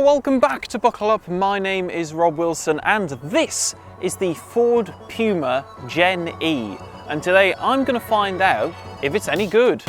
welcome back to Buckle Up. My name is Rob Wilson and this is the Ford Puma Gen-E. And today I'm going to find out if it's any good.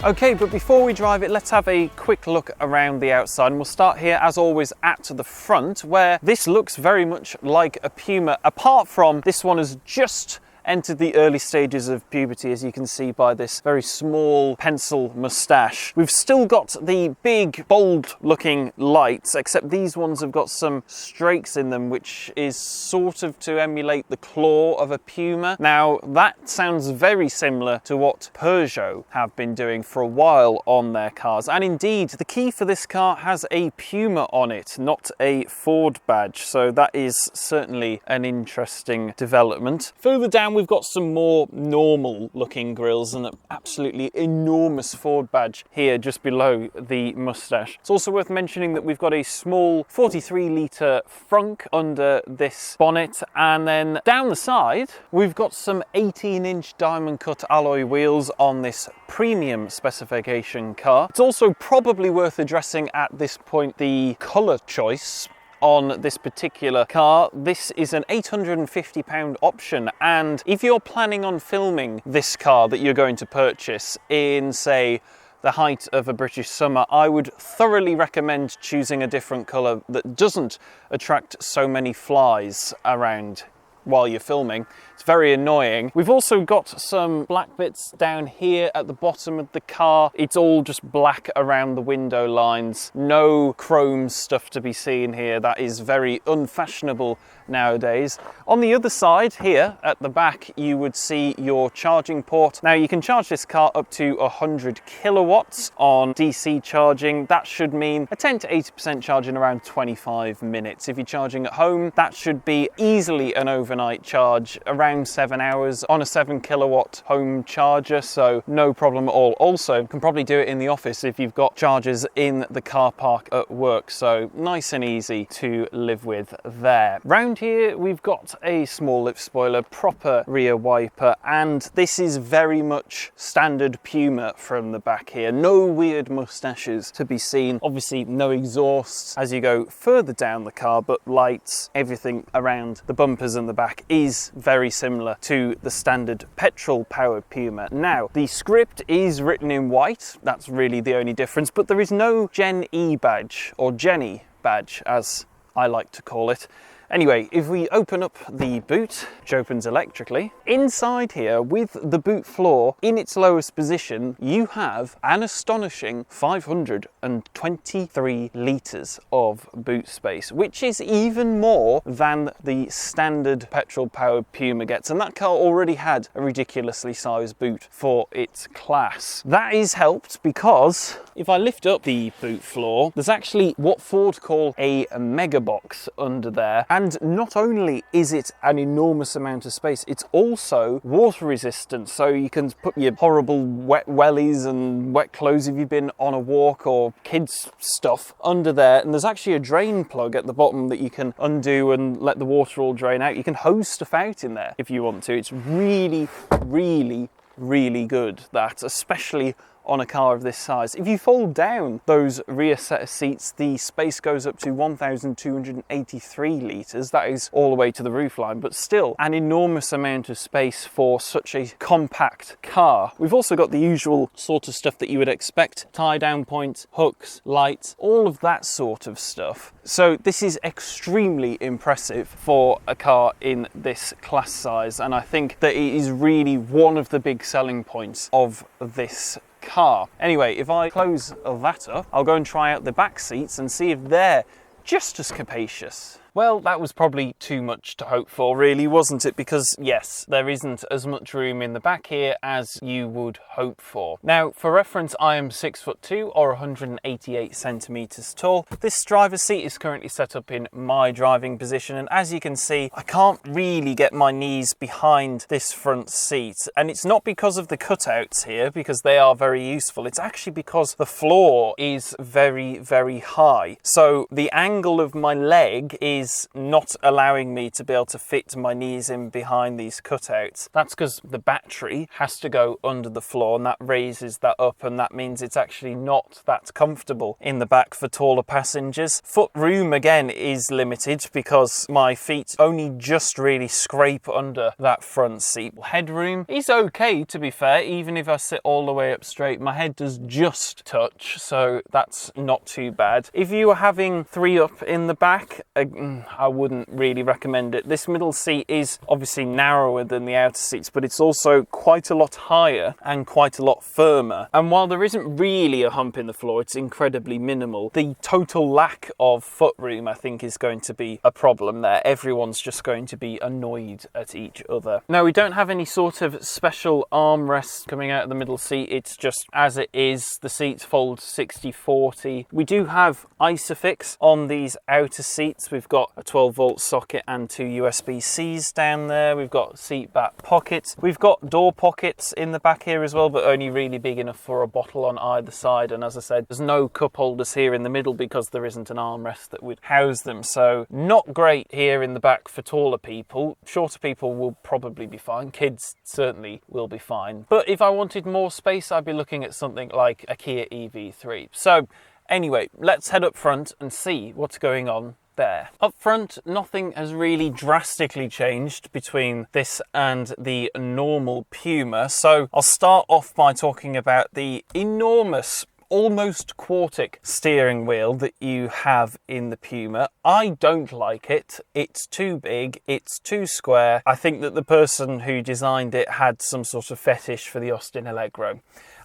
Okay, but before we drive it, let's have a quick look around the outside. And we'll start here, as always, at the front, where this looks very much like a Puma, apart from this one has just entered the early stages of puberty, as you can see by this very small pencil moustache. We've still got the big, bold looking lights, except these ones have got some streaks in them, which is sort of to emulate the claw of a Puma. Now, that sounds very similar to what Peugeot have been doing for a while on their cars. And indeed, the key for this car has a Puma on it, not a Ford badge. So that is certainly an interesting development. Further down, we've got some more normal looking grills and an absolutely enormous Ford badge here just below the moustache. It's also worth mentioning that we've got a small 43 litre frunk under this bonnet, and then down the side we've got some 18-inch diamond cut alloy wheels on this premium specification car. It's also probably worth addressing at this point the colour choice on this particular car. This is an £850 option, and if you're planning on filming this car that you're going to purchase in, say, the height of a British summer, I would thoroughly recommend choosing a different colour that doesn't attract so many flies around while you're filming. It's very annoying. We've also got some black bits down here at the bottom of the car. It's all just black around the window lines. No chrome stuff to be seen here. That is very unfashionable nowadays. On the other side here at the back, you would see your charging port. Now, you can charge this car up to 100 kilowatts on DC charging. That should mean a 10 to 80% charge in around 25 minutes. If you're charging at home, that should be easily an overnight charge, around 7 hours on a 7 kilowatt home charger, so no problem at all. Also, you can probably do it in the office if you've got chargers in the car park at work, so nice and easy to live with there. Round here we've got a small lip spoiler, proper rear wiper, and this is very much standard Puma from the back here. No weird moustaches to be seen. Obviously no exhausts as you go further down the car, but lights, everything around the bumpers and the back is very similar to the standard petrol powered Puma. Now, the script is written in white. That's really the only difference, but there is no Gen-E badge, or Gen-E badge as I like to call it. Anyway, if we open up the boot, which opens electrically, inside here with the boot floor in its lowest position, you have an astonishing 523 litres of boot space, which is even more than the standard petrol powered Puma gets. And that car already had a ridiculously sized boot for its class. That is helped because if I lift up the boot floor, there's actually what Ford call a mega box under there. And not only is it an enormous amount of space, it's also water resistant. So you can put your horrible wet wellies and wet clothes if you've been on a walk or kids stuff under there. And there's actually a drain plug at the bottom that you can undo and let the water all drain out. You can hose stuff out in there if you want to. It's really, really, really good, that, especially on a car of this size. If you fold down those rear set of seats, the space goes up to 1,283 litres. That is all the way to the roofline, but still an enormous amount of space for such a compact car. We've also got the usual sort of stuff that you would expect: tie down points, hooks, lights, all of that sort of stuff. So this is extremely impressive for a car in this class size, and I think that it is really one of the big selling points of this car. Anyway, if I close that up, I'll go and try out the back seats and see if they're just as capacious. Well, that was probably too much to hope for, really, wasn't it? Because yes, there isn't as much room in the back here as you would hope for. Now, for reference, I am 6'2" or 188 centimeters tall. This driver's seat is currently set up in my driving position, and as you can see, I can't really get my knees behind this front seat. And it's not because of the cutouts here, because they are very useful. It's actually because the floor is very, very high. So the angle of my leg is is not allowing me to be able to fit my knees in behind these cutouts. That's because the battery has to go under the floor, and that raises that up, and that means it's actually not that comfortable in the back for taller passengers. Foot room again is limited because my feet only just really scrape under that front seat. Headroom is okay, to be fair. Even if I sit all the way up straight, my head does just touch, so that's not too bad. If you were having 3 up in the back, I wouldn't really recommend it. This middle seat is obviously narrower than the outer seats, but it's also quite a lot higher and quite a lot firmer. And while there isn't really a hump in the floor, it's incredibly minimal. The total lack of footroom, I think, is going to be a problem there. Everyone's just going to be annoyed at each other. Now, we don't have any sort of special armrest coming out of the middle seat. It's just as it is. The seats fold 60/40. We do have Isofix on these outer seats. We've got a 12-volt socket and 2 USB-Cs down there. We've got seat back pockets. We've got door pockets in the back here as well, but only really big enough for a bottle on either side. And as I said, there's no cup holders here in the middle because there isn't an armrest that would house them. So not great here in the back for taller people. Shorter people will probably be fine. Kids certainly will be fine. But if I wanted more space, I'd be looking at something like a Kia EV3. So anyway, let's head up front and see what's going on there. Up front, nothing has really drastically changed between this and the normal Puma. So I'll start off by talking about the enormous, almost quartic steering wheel that you have in the Puma. I don't like it. It's too big, it's too square. I think that the person who designed it had some sort of fetish for the Austin Allegro,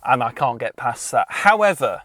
and I can't get past that. However,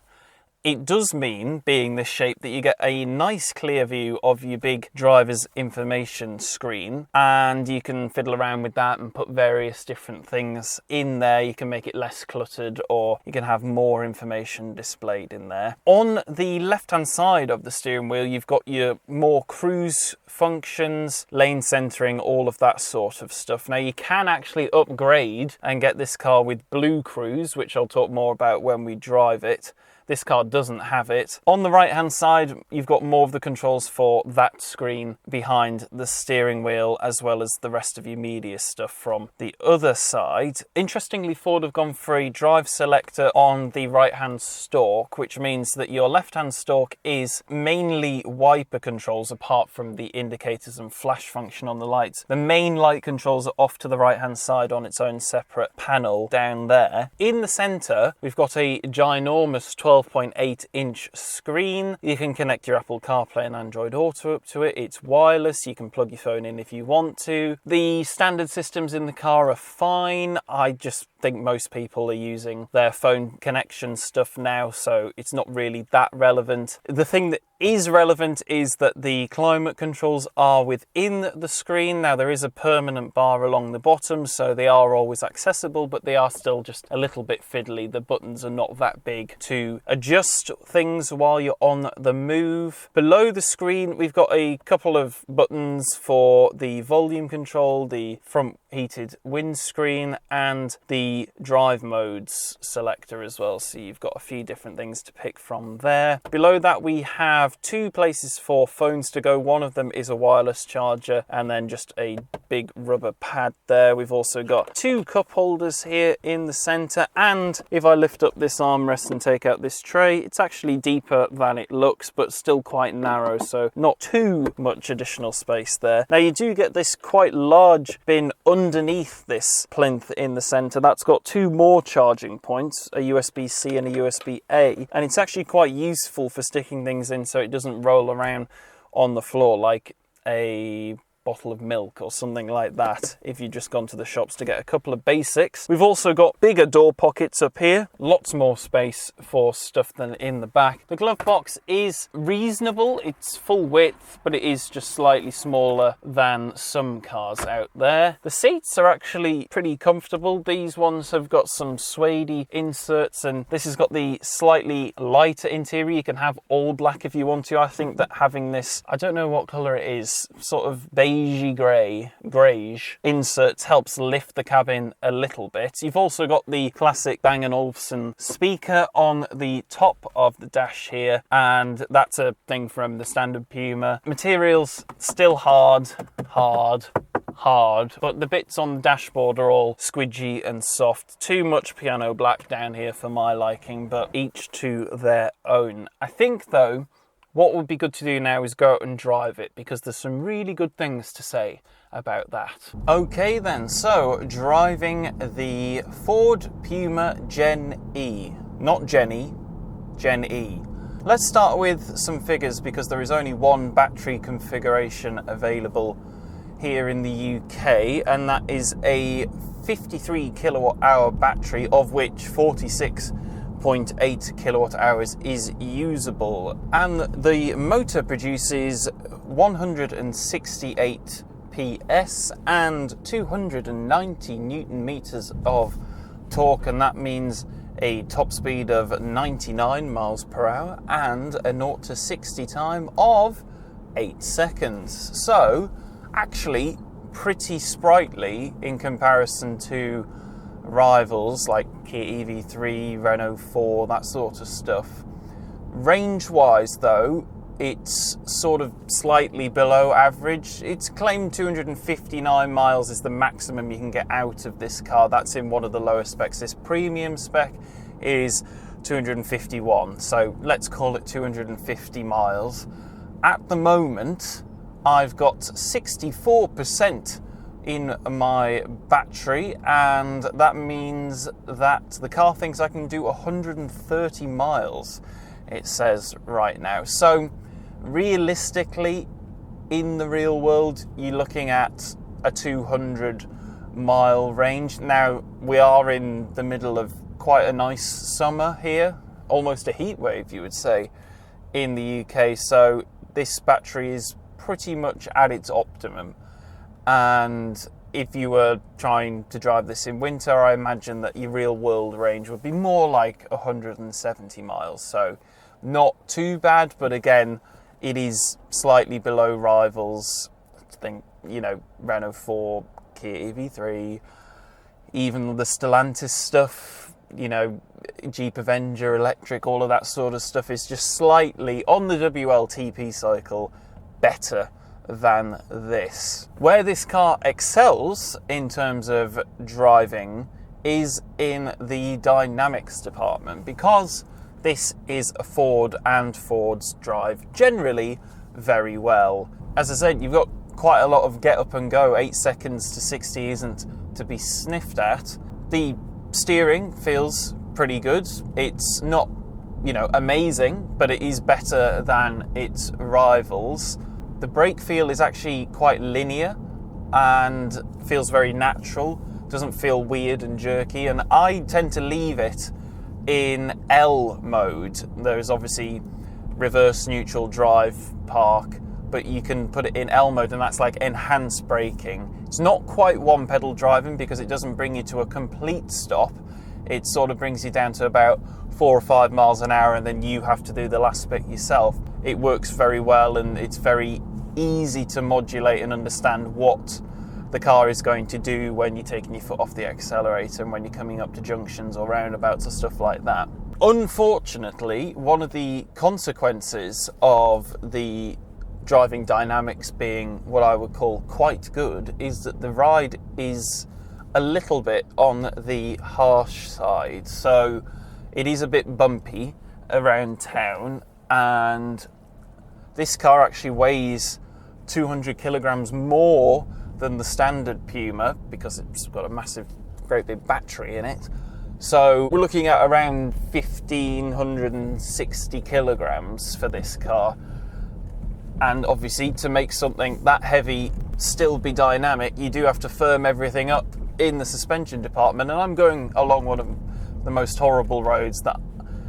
it does mean, being this shape, that you get a nice clear view of your big driver's information screen, and you can fiddle around with that and put various different things in there. You can make it less cluttered, or you can have more information displayed in there. On the left-hand side of the steering wheel, you've got your more cruise functions, lane centering, all of that sort of stuff. Now, you can actually upgrade and get this car with Blue Cruise, which I'll talk more about when we drive it. This car doesn't have it. On the right hand side, you've got more of the controls for that screen behind the steering wheel, as well as the rest of your media stuff from the other side. Interestingly, Ford have gone for a drive selector on the right hand stalk, which means that your left hand stalk is mainly wiper controls apart from the indicators and flash function on the lights. The main light controls are off to the right hand side on its own separate panel down there. In the center, we've got a ginormous 12.8-inch screen. You can connect your Apple CarPlay and Android Auto up to it. It's wireless. You can plug your phone in if you want to. The standard systems in the car are fine. I just think most people are using their phone connection stuff now, so it's not really that relevant. The thing that is relevant is that the climate controls are within the screen. Now, there is a permanent bar along the bottom, so they are always accessible, but they are still just a little bit fiddly. The buttons are not that big to adjust things while you're on the move. Below the screen, we've got a couple of buttons for the volume control, the front heated windscreen, and the drive modes selector as well. So you've got a few different things to pick from there. Below that, we have 2 places for phones to go. One of them is a wireless charger, and then just a big rubber pad there. We've also got 2 cup holders here in the center, and if I lift up this armrest and take out this tray, it's actually deeper than it looks, but still quite narrow, so not too much additional space there. Now, you do get this quite large bin underneath this plinth in the center. That's got 2 more charging points, a USB-C and a USB-A, and it's actually quite useful for sticking things in so it doesn't roll around on the floor like a bottle of milk or something like that if you've just gone to the shops to get a couple of basics. We've also got bigger door pockets up here, lots more space for stuff than in the back. The glove box is reasonable. It's full width, but it is just slightly smaller than some cars out there. The seats are actually pretty comfortable. These ones have got some suede inserts, and this has got the slightly lighter interior. You can have all black if you want to. I think that having this, I don't know what color it is, sort of beige beigey greyish inserts helps lift the cabin a little bit. You've also got the classic Bang & Olufsen speaker on the top of the dash here, and that's a thing from the standard Puma. Materials still hard, but the bits on the dashboard are all squidgy and soft. Too much piano black down here for my liking, but each to their own. I think though, what would be good to do now is go out and drive it, because there's some really good things to say about that. Okay then, so driving the Ford Puma Gen-E. Not Gen-E, Gen-E. Let's start with some figures, because there is only one battery configuration available here in the UK, and that is a 53 kilowatt hour battery, of which 46.8 kilowatt hours is usable, and the motor produces 168 PS and 290 newton meters of torque, and that means a top speed of 99 miles per hour and a 0 to 60 time of 8 seconds. So actually pretty sprightly in comparison to rivals like Kia EV3, Renault 4, that sort of stuff. Range wise though, it's sort of slightly below average. It's claimed 259 miles is the maximum you can get out of this car. That's in one of the lower specs. This premium spec is 251, so let's call it 250 miles. At the moment, I've got 64% in my battery, and that means that the car thinks I can do 130 miles, it says right now. So realistically, in the real world, you're looking at a 200 mile range. Now, we are in the middle of quite a nice summer here, almost a heat wave, you would say, in the UK, so this battery is pretty much at its optimum. And if you were trying to drive this in winter, I imagine that your real world range would be more like 170 miles. So not too bad, but again, it is slightly below rivals. I think, Renault 4, Kia EV3, even the Stellantis stuff, Jeep Avenger electric, all of that sort of stuff is just slightly on the WLTP cycle better than this. Where this car excels in terms of driving is in the dynamics department, because this is a Ford and Fords drive generally very well. As I said, you've got quite a lot of get up and go. 8 seconds to 60 isn't to be sniffed at. The steering feels pretty good. It's not, amazing, but it is better than its rivals. The brake feel is actually quite linear and feels very natural. Doesn't feel weird and jerky, and I tend to leave it in L mode. There's obviously reverse, neutral, drive, park, but you can put it in L mode, and that's like enhanced braking. It's not quite one pedal driving, because it doesn't bring you to a complete stop. It sort of brings you down to about 4 or 5 miles an hour, and then you have to do the last bit yourself. It works very well, and it's very easy to modulate and understand what the car is going to do when you're taking your foot off the accelerator and when you're coming up to junctions or roundabouts or stuff like that. Unfortunately, one of the consequences of the driving dynamics being what I would call quite good is that the ride is a little bit on the harsh side. So it is a bit bumpy around town, and this car actually weighs 200 kilograms more than the standard Puma, because it's got a massive, great big battery in it. So we're looking at around 1,560 kilograms for this car. And obviously, to make something that heavy still be dynamic, you do have to firm everything up in the suspension department. And I'm going along one of the most horrible roads that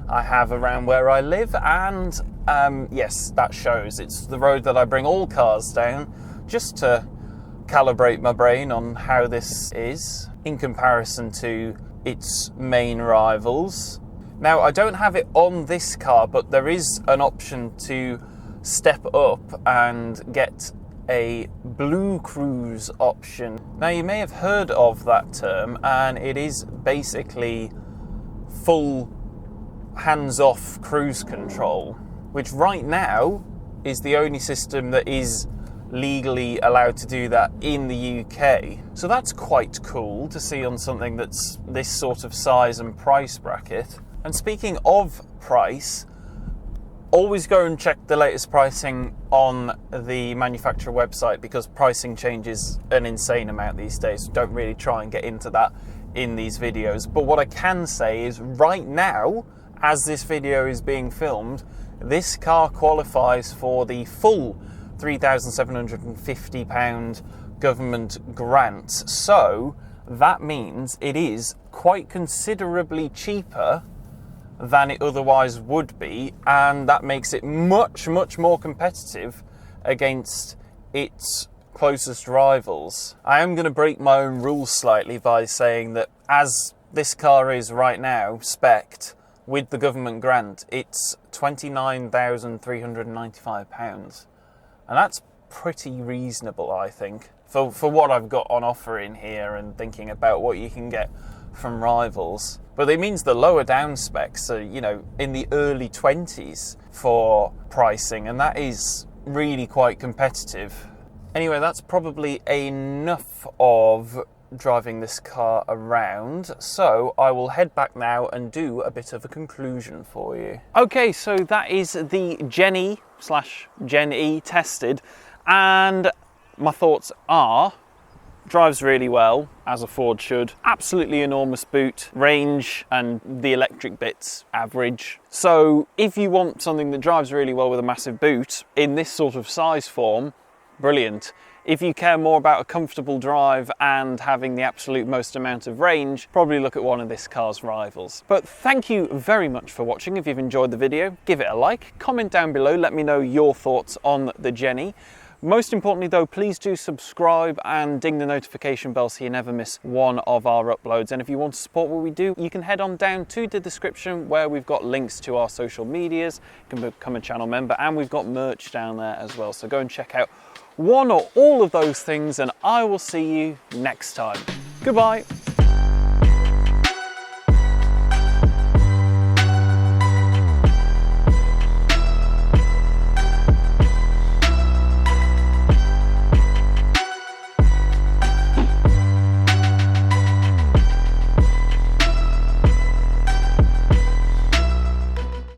I have around where I live, and yes, that shows. It's the road that I bring all cars down, just to calibrate my brain on how this is in comparison to its main rivals. Now, I don't have it on this car, but there is an option to step up and get a Blue Cruise option. Now, you may have heard of that term, and it is basically full hands-off cruise control, which right now is the only system that is legally allowed to do that in the UK. So that's quite cool to see on something that's this sort of size and price bracket. And speaking of price, always go and check the latest pricing on the manufacturer website, because pricing changes an insane amount these days. Don't really try and get into that in these videos. But what I can say is right now, as this video is being filmed, this car qualifies for the full £3,750 government grant. So that means it is quite considerably cheaper than it otherwise would be, and that makes it much more competitive against its closest rivals. I am going to break my own rules slightly by saying that as this car is right now spec'd with the government grant, it's £29,395, and that's pretty reasonable, I think, for what I've got on offer in here, and thinking about what you can get from rivals. But it means the lower down specs are, you know, in the early 20s for pricing, and that is really quite competitive. Anyway, that's probably enough of driving this car around, so I will head back now and do a bit of a conclusion for you. Okay, so that is the Gen-E / Gen-E tested, and my thoughts are: drives really well, as a Ford should. Absolutely enormous boot, range and the electric bits, average. So if you want something that drives really well with a massive boot in this sort of size form, brilliant. If you care more about a comfortable drive and having the absolute most amount of range, probably look at one of this car's rivals. But thank you very much for watching. If you've enjoyed the video, give it a like, comment down below, let me know your thoughts on the Gen-E. Most importantly though, please do subscribe and ding the notification bell so you never miss one of our uploads. And if you want to support what we do, you can head on down to the description where we've got links to our social medias. You can become a channel member, and we've got merch down there as well. So go and check out one or all of those things, and I will see you next time. Goodbye.